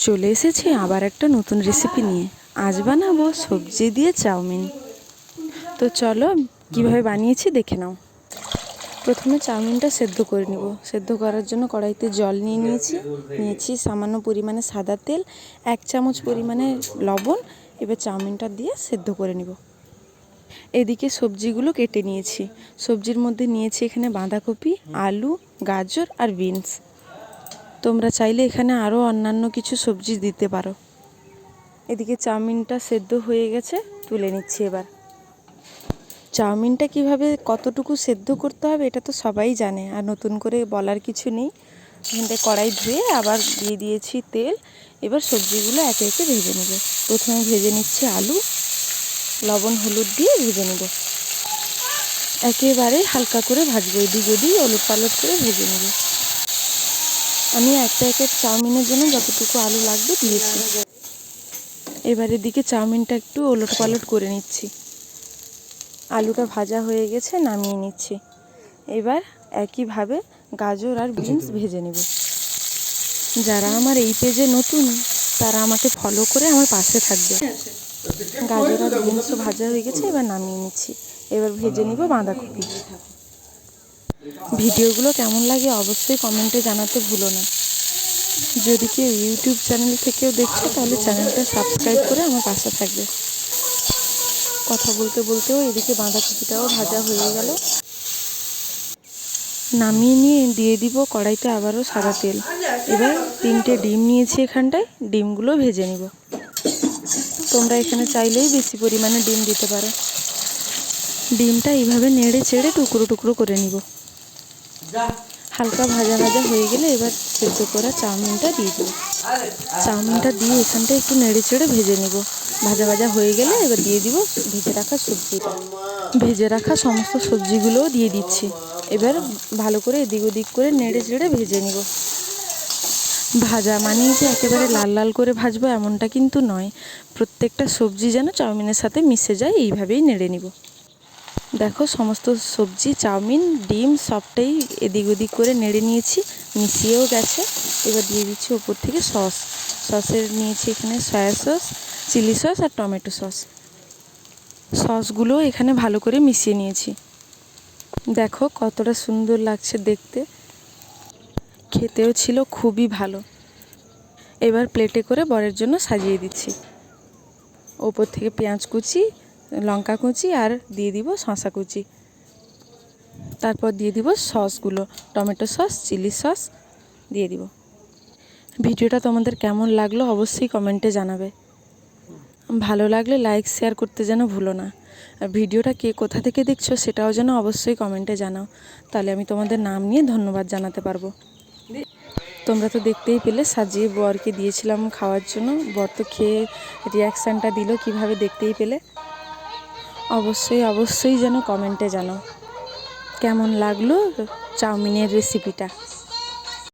চলে এসেছি আবার একটা নতুন রেসিপি নিয়ে। আজ বানাবো সবজি দিয়ে চাউমিন। তো চলো কিভাবে বানিয়েছি দেখে নাও। প্রথমে চাউমিনটা সেদ্ধ করে নিব। সেদ্ধ করার জন্য কড়াইতে জল নিয়েছি সামান্য পরিমাণে সাদা তেল, 1 চামচ পরিমাণে লবণ। এবার চাউমিনটা দিয়ে সেদ্ধ করে নিব। এদিকে সবজিগুলো কেটে নিয়েছি। সবজির মধ্যে নিয়েছি এখানে বাঁধাকপি, আলু, গাজর আর বিনস। তোমরা চাইলে এখানে আরও অন্যান্য কিছু সবজি দিতে পারো। এদিকে চাউমিনটা সেদ্ধ হয়ে গেছে, তুলে নিচ্ছি এবার। চাউমিনটা কিভাবে কতটুকু সেদ্ধ করতে হবে এটা তো সবাই জানে, আর নতুন করে বলার কিছু নেই। এখানটায় কড়াই ধুয়ে আবার দিয়ে দিয়েছি তেল। এবার সবজিগুলো একে একে ভেজে নেব। প্রথমে ভেজে নিচ্ছি আলু, লবণ হলুদ দিয়ে ভেজে নেব। একেবারে হালকা করে ভাজবো, এদিক ওদিক ওলট পালট করে ভেজে নেব। আমি এক প্যাকেট চাউমিনের জন্য যতটুকু আলু লাগবে দিয়েছি। এবার এদিকে চাউমিনটা একটু ওলট পালট করে নিচ্ছি। আলুটা ভাজা হয়ে গেছে, নামিয়ে নিচ্ছি। এবার একইভাবে গাজর আর বিনস ভেজে নেব। যারা আমার এই পেজে নতুন তারা আমাকে ফলো করে আমার পাশে থাকবে। গাজর আর বিনসও ভাজা হয়ে গেছে, এবার নামিয়ে নিচ্ছি। এবার ভেজে নিব বাঁধাকপি। ভিডিওগুলো কেমন লাগে অবশ্যই কমেন্টে জানাতে ভুলো না। যদি কেউ ইউটিউব চ্যানেল থেকেও দেখছো তাহলে চ্যানেলটা সাবস্ক্রাইব করে আমার পাশে থাকবে। কথা বলতে বলতেও এদিকে বাঁধাকপিটাও ভাজা হয়ে গেল। নামিয়ে নিয়ে দিয়ে দিব কড়াইতে আবারও সাদা তেল। এবার 3টে ডিম নিয়েছি এখানটায়, ডিমগুলো ভেজে নিব। তোমরা এখানে চাইলেই বেশি পরিমাণে ডিম দিতে পারো। ডিমটা এইভাবে নেড়ে চেড়ে টুকরো টুকরো করে নিব। হালকা ভাজা ভাজা হয়ে গেলে এবার সেদ্ধ করা চাউমিনটা দিয়ে দেবো। চাউমিনটা দিয়ে এখানটা একটু নেড়ে চেড়ে ভেজে নেব। ভাজা ভাজা হয়ে গেলে এবার দিয়ে দিব ভেজে রাখা সবজিটা। ভেজে রাখা সমস্ত সবজিগুলোও দিয়ে দিচ্ছি। এবার ভালো করে এদিক ওদিক করে নেড়ে চেড়ে ভেজে নিব। ভাজা মানেই যে একেবারে লাল লাল করে ভাজবো এমনটা কিন্তু নয়। প্রত্যেকটা সবজি যেন চাউমিনের সাথে মিশে যায় এইভাবেই নেড়ে নিব। দেখো সমস্ত সবজি, চাউমিন, ডিম সবটাই এদিক ওদিক করে নেড়ে নিয়েছি, মিশিয়েও গেছে। এবার দিয়ে দিচ্ছি ওপর থেকে সসের নিয়েছি এখানে সয়া সস, চিলি সস আর টমেটো সস। সসগুলো এখানে ভালো করে মিশিয়ে নিয়েছি। দেখো কতটা সুন্দর লাগছে দেখতে, খেতেও ছিল খুবই ভালো। এবার প্লেটে করে বরের জন্য সাজিয়ে দিচ্ছি। ওপর থেকে পেঁয়াজ কুচি, লঙ্কা কুচি আর দিয়ে দিব শসা কুচি। তারপর দিয়ে দিব সসগুলো, টমেটো সস, চিলি সস দিয়ে দিব। ভিডিওটা তোমাদের কেমন লাগলো অবশ্যই কমেন্টে জানাবে। ভালো লাগলে লাইক শেয়ার করতে যেন ভুলো না। আর ভিডিওটা কে কোথা থেকে দেখছো সেটাও যেন অবশ্যই কমেন্টে জানাও, তাহলে আমি তোমাদের নাম নিয়ে ধন্যবাদ জানাতে পারবো। তোমরা তো দেখতেই পেলে সাজিয়ে বরকে দিয়েছিলাম খাওয়ার জন্য। বর তো খেয়ে রিয়াকশানটা দিল কিভাবে দেখতেই পেলে। অবশ্যই যেন কমেন্টে জানাও কেমন লাগলো চাউমিনের রেসিপিটা।